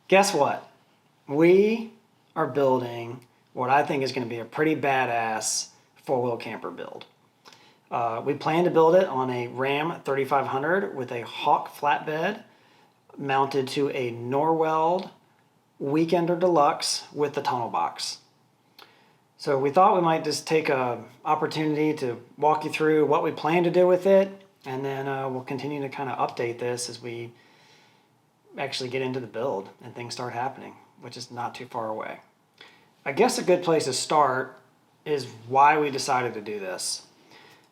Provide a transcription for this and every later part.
Guess what? We are building what I think is going to be a pretty badass four-wheel camper build. We plan to build it on a Ram 3500 with a Hawk flatbed mounted to a Norweld Weekender Deluxe with the tunnel box. So we thought we might just take a opportunity to walk you through what we plan to do with it, and then we'll continue to kind of update this as we actually get into the build and things start happening, which is not too far away. I guess a good place to start is why we decided to do this.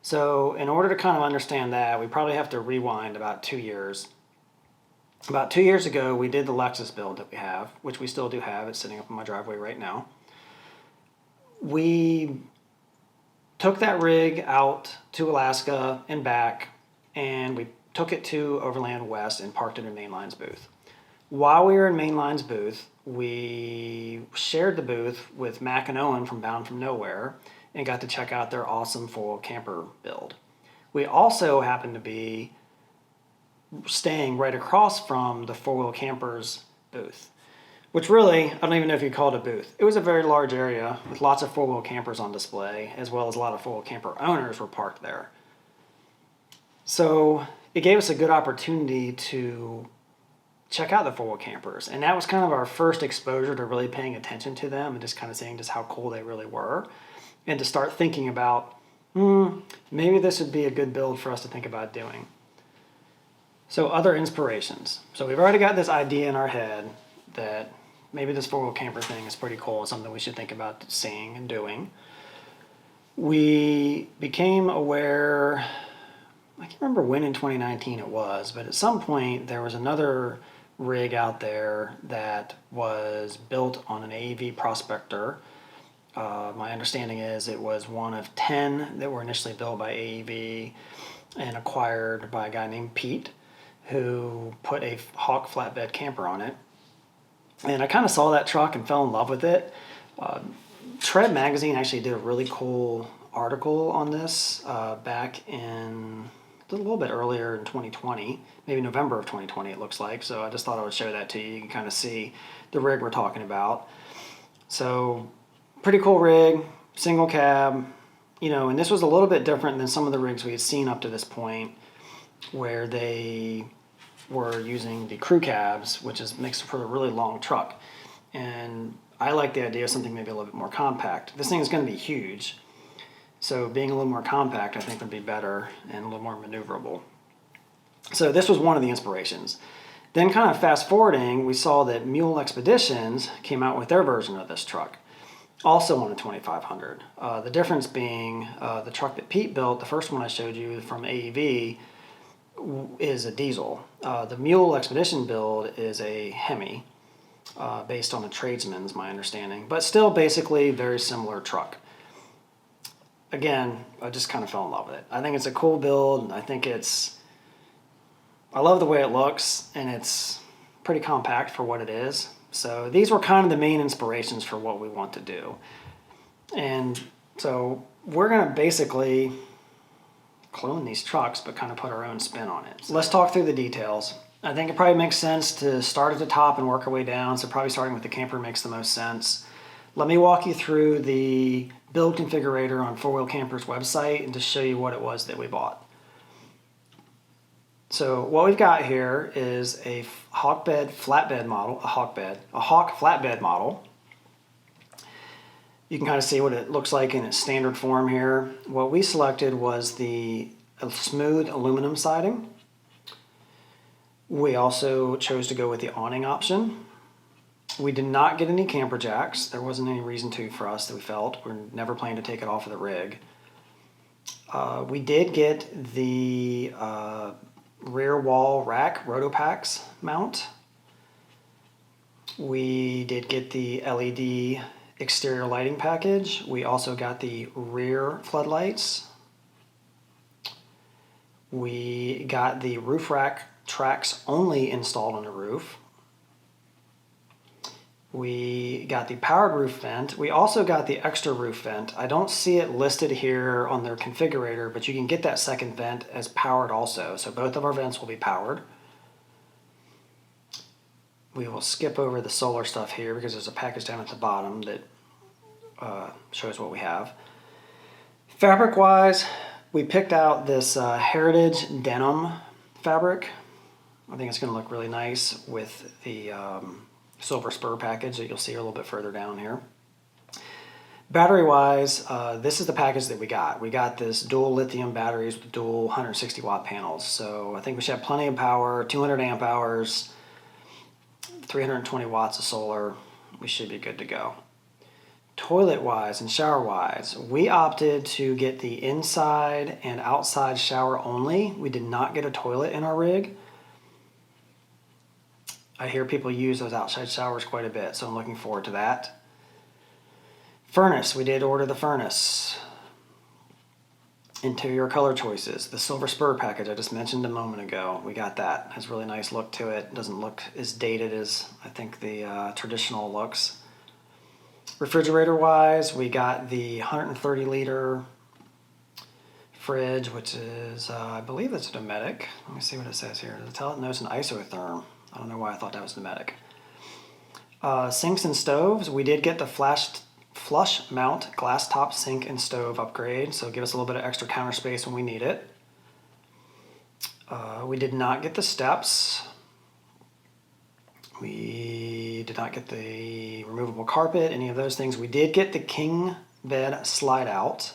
So in order to kind of understand that, we probably have to rewind about 2 years. About 2 years ago, we did the Lexus build that we have, which we still do have. It's sitting up in my driveway right now. We took that rig out to Alaska and back, and we took it to Overland West and parked it in Mainline's booth. While we were in Mainline's booth, we shared the booth with Mac and Owen from Bound from Nowhere and got to check out their awesome four-wheel camper build. We also happened to be staying right across from the four-wheel campers booth, which really, I don't even know if you'd call it a booth. It was a very large area with lots of four-wheel campers on display, as well as a lot of four-wheel camper owners were parked there. So it gave us a good opportunity to check out the four-wheel campers, and that was kind of our first exposure to really paying attention to them and just kind of seeing just how cool they really were, and to start thinking about, maybe this would be a good build for us to think about doing. So other inspirations. So we've already got this idea in our head that maybe this four-wheel camper thing is pretty cool, something we should think about seeing and doing. We became aware, I can't remember when in 2019 it was, but at some point there was another rig out there that was built on an AEV Prospector. My understanding is it was one of 10 that were initially built by AEV and acquired by a guy named Pete, who put a Hawk flatbed camper on it. And I kind of saw that truck and fell in love with it. Tread Magazine actually did a really cool article on this back in a little bit earlier in 2020, maybe November of 2020 it looks like. So I just thought I would show that to you. You can kind of see the rig we're talking about. So pretty cool rig, single cab, and this was a little bit different than some of the rigs we had seen up to this point, where they were using the crew cabs, which makes for a really long truck. And I like the idea of something maybe a little bit more compact. This thing is going to be huge, so being a little more compact I think would be better and a little more maneuverable. So this was one of the inspirations. Then kind of fast forwarding, we saw that Mule Expeditions came out with their version of this truck, also on a 2500. The difference being the truck that Pete built, the first one I showed you from AEV, is a diesel. The Mule Expedition build is a Hemi, based on a Tradesman's, my understanding, but still basically very similar truck. Again, I just kind of fell in love with it. I think it's a cool build. I love the way it looks, and it's pretty compact for what it is. So these were kind of the main inspirations for what we want to do. And so we're going to basically clone these trucks, but kind of put our own spin on it. So let's talk through the details. I think it probably makes sense to start at the top and work our way down. So probably starting with the camper makes the most sense. Let me walk you through the build configurator on Four Wheel Camper's website and just show you what it was that we bought. So what we've got here is a Hawk flatbed model. You can kind of see what it looks like in its standard form here. What we selected was the smooth aluminum siding. We also chose to go with the awning option. We did not get any camper jacks. There wasn't any reason to for us that we felt. We're never planning to take it off of the rig. We did get the rear wall rack Rotopax mount. We did get the LED exterior lighting package. We also got the rear floodlights. We got the roof rack tracks only installed on the roof. We got the powered roof vent. We also got the extra roof vent. I don't see it listed here on their configurator, but you can get that second vent as powered also. So both of our vents will be powered. we will skip over the solar stuff here because there's a package down at the bottom that shows what we have. Fabric wise, we picked out this Heritage denim fabric. I think it's going to look really nice with the silver spur package that you'll see a little bit further down here. Battery wise, this is the package that we got. We got this dual lithium batteries with dual 160 watt panels. So I think we should have plenty of power, 200 amp hours, 320 watts of solar. We should be good to go. Toilet wise and shower wise, we opted to get the inside and outside shower only. We did not get a toilet in our rig. I hear people use those outside showers quite a bit, so I'm looking forward to that. Furnace, we did order the furnace. Interior color choices, the silver spur package I just mentioned a moment ago, we got that. Has a really nice look to it. Doesn't look as dated as I think the traditional looks. Refrigerator wise, we got the 130 liter fridge, which is, I believe that's a Dometic. Let me see what it says here. Does it tell it? No, it's an isotherm. I don't know why I thought that was Dometic. Sinks and stoves, we did get the flush mount glass top sink and stove upgrade, so give us a little bit of extra counter space when we need it. We did not get the steps. We did not get the removable carpet, any of those things. We did get the king bed slide out.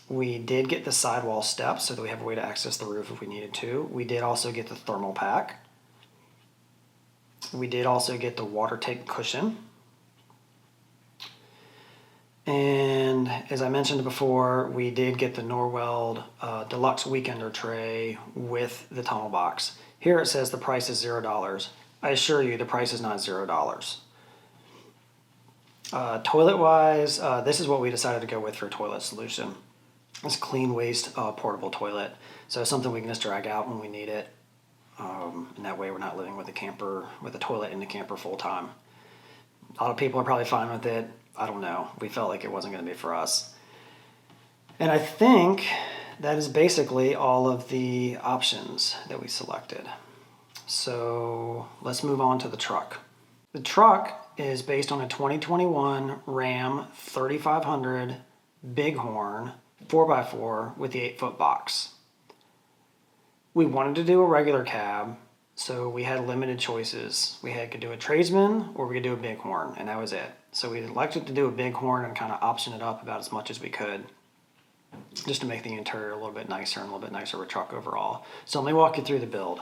We did get the sidewall steps so that we have a way to access the roof if we needed to. We did also get the thermal pack. We did also get the water tank cushion. And as I mentioned before, we did get the Norweld Deluxe Weekender tray with the tunnel box. Here it says the price is $0. I assure you the price is not $0. Toilet wise, this is what we decided to go with for a toilet solution. It's a clean waste portable toilet. So something we can just drag out when we need it. And that way we're not living with a toilet in the camper full time. A lot of people are probably fine with it. I don't know. We felt like it wasn't going to be for us. And I think that is basically all of the options that we selected. So let's move on to the truck. The truck is based on a 2021 Ram 3500 Bighorn 4x4 with the 8-foot box. We wanted to do a regular cab, so we had limited choices. We could do a tradesman or we could do a Bighorn, and that was it. So we elected to do a Bighorn and kind of option it up about as much as we could, just to make the interior a little bit nicer and a little bit nicer of a truck overall. So let me walk you through the build.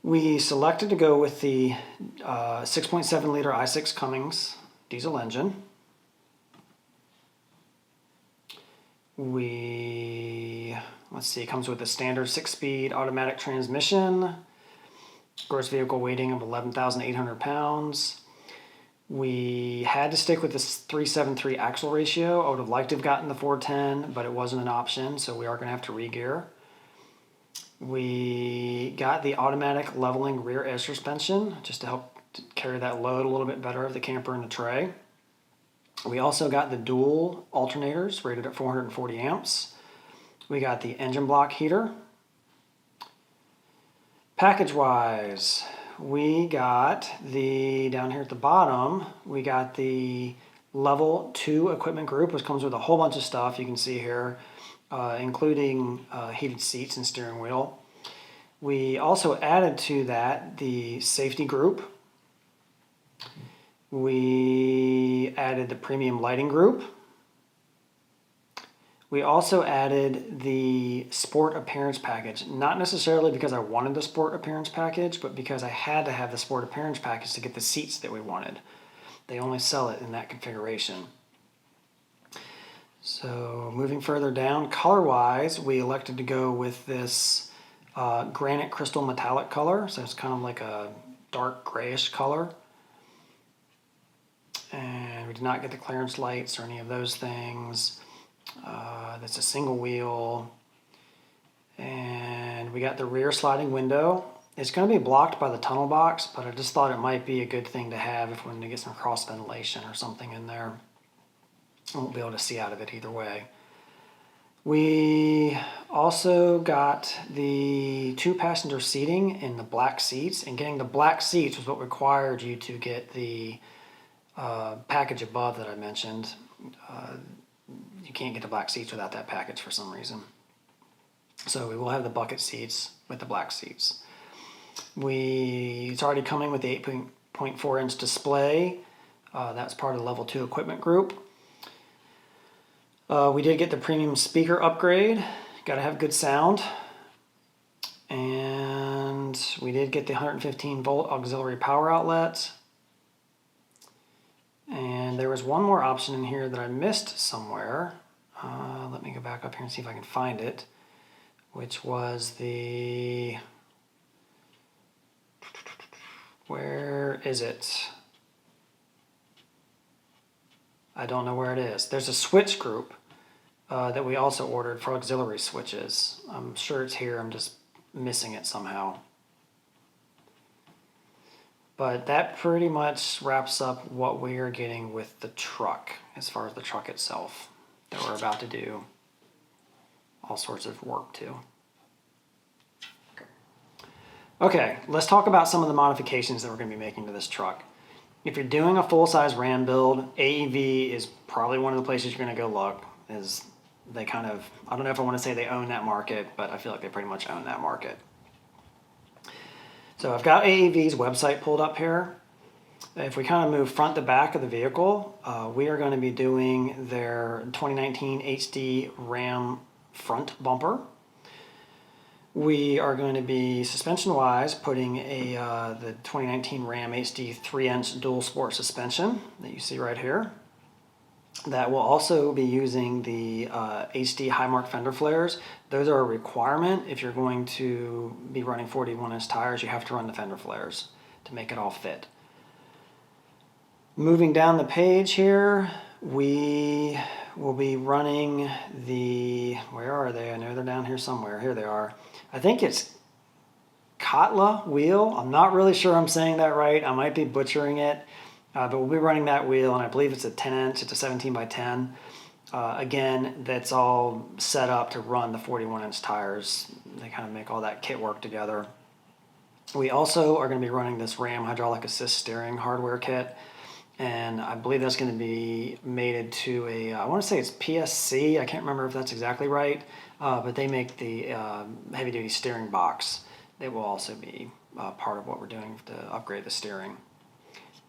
We selected to go with the 6.7 liter i6 Cummins diesel engine. It comes with a standard 6-speed automatic transmission, gross vehicle weighting of 11,800 pounds. We had to stick with this 373 axle ratio. I would have liked to have gotten the 410, but it wasn't an option, so we are going to have to re-gear. We got the automatic leveling rear edge suspension just to help carry that load a little bit better of the camper and the tray. We also got the dual alternators rated at 440 amps. We got the engine block heater. Package-wise, we got down here at the bottom, we got the level 2 equipment group, which comes with a whole bunch of stuff you can see here, including heated seats and steering wheel. We also added to that the safety group. We added the premium lighting group. We also added the sport appearance package, not necessarily because I wanted the sport appearance package, but because I had to have the sport appearance package to get the seats that we wanted. They only sell it in that configuration. So moving further down, color-wise, we elected to go with this granite crystal metallic color. So it's kind of like a dark grayish color. And we did not get the clearance lights or any of those things. That's a single wheel. And we got the rear sliding window. It's going to be blocked by the tunnel box, but I just thought it might be a good thing to have if we wanted to get some cross ventilation or something in there. I won't be able to see out of it either way. We also got the 2-passenger seating in the black seats, and getting the black seats was what required you to get the package above that I mentioned. You can't get the black seats without that package for some reason. So we will have the bucket seats with the black seats. It's already coming with the 8.4 inch display. That's part of the level 2 equipment group. We did get the premium speaker upgrade. Got to have good sound. And we did get the 115 volt auxiliary power outlet. And there was one more option in here that I missed somewhere. Let me go back up here and see if I can find it. Which was the... Where is it? I don't know where it is. There's a switch group that we also ordered for auxiliary switches. I'm sure it's here. I'm just missing it somehow. But that pretty much wraps up what we are getting with the truck, as far as the truck itself, that we're about to do all sorts of work to. Okay, let's talk about some of the modifications that we're going to be making to this truck. If you're doing a full-size Ram build, AEV is probably one of the places you're going to go look. Is they kind of, I don't know if I want to say they own that market, but I feel like they pretty much own that market. So I've got AEV's website pulled up here. If we kind of move front to back of the vehicle, we are going to be doing their 2019 HD Ram front bumper. We are going to be, suspension-wise, putting the 2019 Ram HD 3-inch dual sport suspension that you see right here. That will also be using the HD high-mark fender flares. Those are a requirement. If you're going to be running 41-inch tires, you have to run the fender flares to make it all fit. Moving down the page here, we will be running the, where are they? I know they're down here somewhere. Here they are. I think it's Katla wheel. I'm not really sure I'm saying that right. I might be butchering it, but we'll be running that wheel, and I believe it's a 10-inch. It's a 17 by 10. Again, that's all set up to run the 41-inch tires. They kind of make all that kit work together. We also are going to be running this Ram hydraulic assist steering hardware kit, and I believe that's going to be mated to a, I want to say it's PSC. I can't remember if that's exactly right, but they make the heavy-duty steering box. It will also be part of what we're doing to upgrade the steering.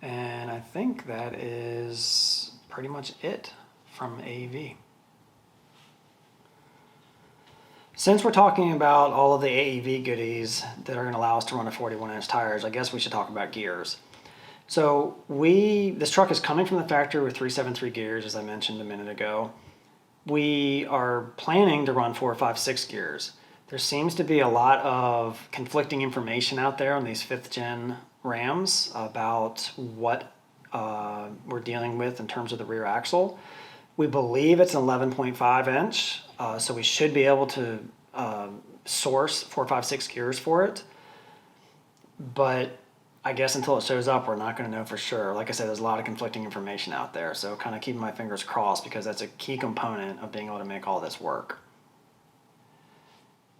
And I think that is pretty much it from AEV. Since we're talking about all of the AEV goodies that are going to allow us to run a 41-inch tires, I guess we should talk about gears. So this truck is coming from the factory with 373 gears, as I mentioned a minute ago. We are planning to run 4, 5, 6 gears. There seems to be a lot of conflicting information out there on these 5th gen Rams about what we're dealing with in terms of the rear axle. We believe it's an 11.5 inch, so we should be able to source 4, 5, 6 gears for it. But I guess until it shows up, we're not going to know for sure. Like I said, there's a lot of conflicting information out there, so kind of keeping my fingers crossed because that's a key component of being able to make all this work.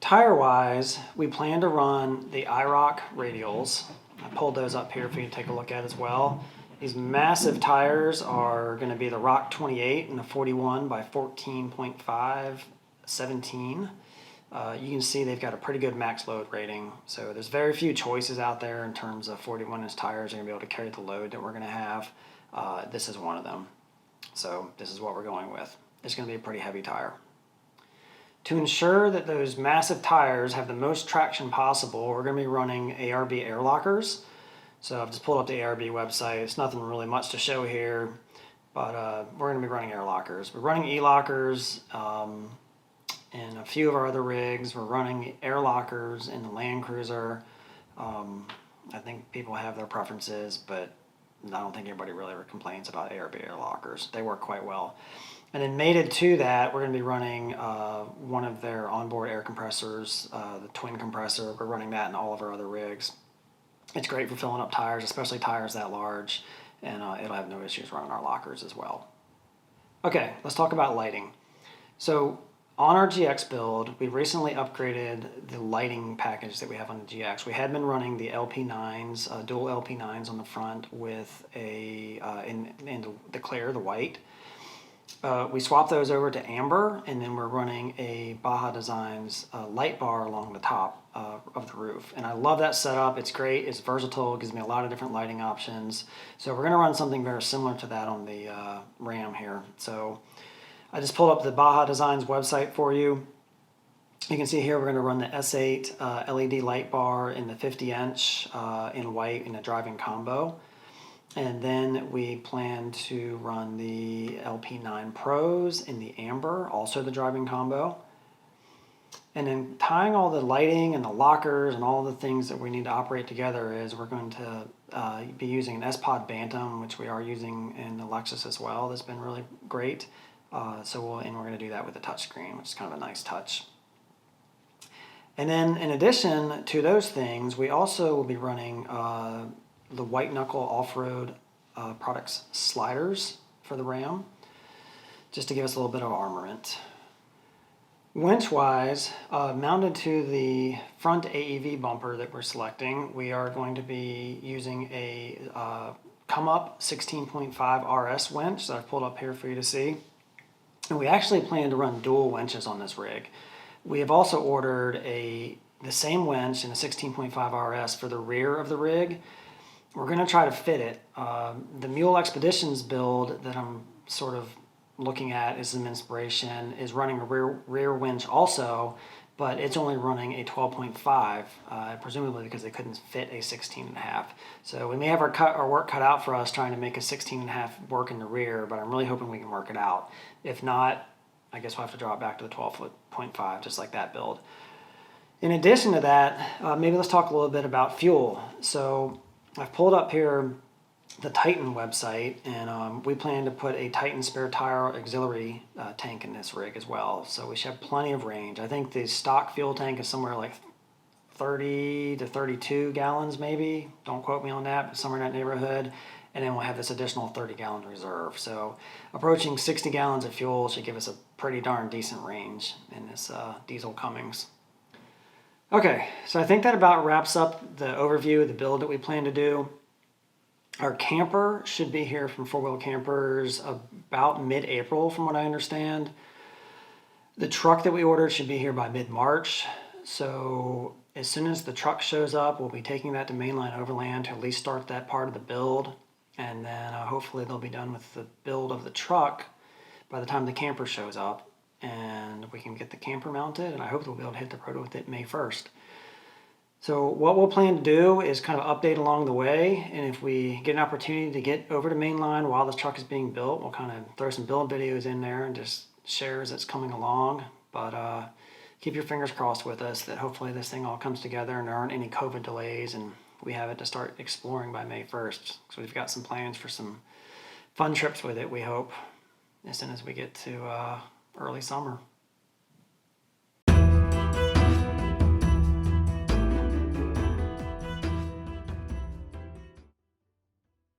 Tire-wise, we plan to run the IROC radials. I pulled those up here for you to take a look at as well. These massive tires are going to be the ROC 28 and the 41 by 14.5 17. You can see they've got a pretty good max load rating. So there's very few choices out there in terms of 41-inch tires that are going to be able to carry the load that we're going to have. This is one of them. So this is what we're going with. It's going to be a pretty heavy tire. To ensure that those massive tires have the most traction possible, we're going to be running ARB air lockers. So I've just pulled up the ARB website. It's nothing really much to show here, but we're going to be running air lockers. We're running E-lockers in a few of our other rigs. We're running air lockers in the Land Cruiser. I think people have their preferences, but I don't think anybody really ever complains about ARB air lockers. They work quite well. And then mated to that, we're going to be running one of their onboard air compressors, the twin compressor. We're running that in all of our other rigs. It's great for filling up tires, especially tires that large, and it'll have no issues running our lockers as well. Okay, let's talk about lighting. So On our GX build, we recently upgraded the lighting package that we have on the GX. We had been running the LP9s, dual LP9s on the front with in the clear, the white. We swapped those over to amber, and then we're running a Baja Designs light bar along the top of the roof. And I love that setup. It's great. It's versatile. It gives me a lot of different lighting options. So we're going to run something very similar to that on the Ram here. So I just pulled up the Baja Designs website for you. You can see here we're going to run the S8 LED light bar in the 50-inch in white in a driving combo. And then we plan to run the LP9 Pros in the amber, also the driving combo. And then tying all the lighting and the lockers and all the things that we need to operate together is we're going to be using an S-Pod Bantam, which we are using in the Lexus as well. That's been really great. And we're going to do that with a touchscreen, which is kind of a nice touch. And then in addition to those things, we also will be running the White Knuckle Off-Road Products sliders for the Ram, just to give us a little bit of armament. Winch-wise, mounted to the front AEV bumper that we're selecting, we are going to be using a come-up 16.5 RS winch that I've pulled up here for you to see. And we actually plan to run dual winches on this rig. We have also ordered the same winch in a 16.5 RS for the rear of the rig. We're going to try to fit it. The Mule Expeditions build that I'm sort of looking at as some inspiration is running a rear winch also, but it's only running a 12.5, presumably because they couldn't fit a 16.5. So we may have our work cut out for us trying to make a 16.5 work in the rear, but I'm really hoping we can work it out. If not, I guess we'll have to draw it back to the 12.5, just like that build. In addition to that, maybe let's talk a little bit about fuel. So I've pulled up here the Titan website, and we plan to put a Titan spare tire auxiliary tank in this rig as well. So we should have plenty of range. I think the stock fuel tank is somewhere like 30 to 32 gallons maybe. Don't quote me on that, but somewhere in that neighborhood. And then we'll have this additional 30-gallon reserve. So approaching 60 gallons of fuel should give us a pretty darn decent range in this diesel Cummins. Okay, so I think that about wraps up the overview of the build that we plan to do. Our camper should be here from 4 Wheel Campers about mid-April from what I understand. The truck that we ordered should be here by mid-March. So as soon as the truck shows up, we'll be taking that to Mainline Overland to at least start that part of the build. And then hopefully they'll be done with the build of the truck by the time the camper shows up. And we can get the camper mounted, and I hope we'll be able to hit the road with it May 1st. So what we'll plan to do is kind of update along the way, and if we get an opportunity to get over to Mainline while this truck is being built, we'll kind of throw some build videos in there and just share as it's coming along. But keep your fingers crossed with us that hopefully this thing all comes together and there aren't any COVID delays, and we have it to start exploring by May 1st. So we've got some plans for some fun trips with it, we hope, as soon as we get to early summer.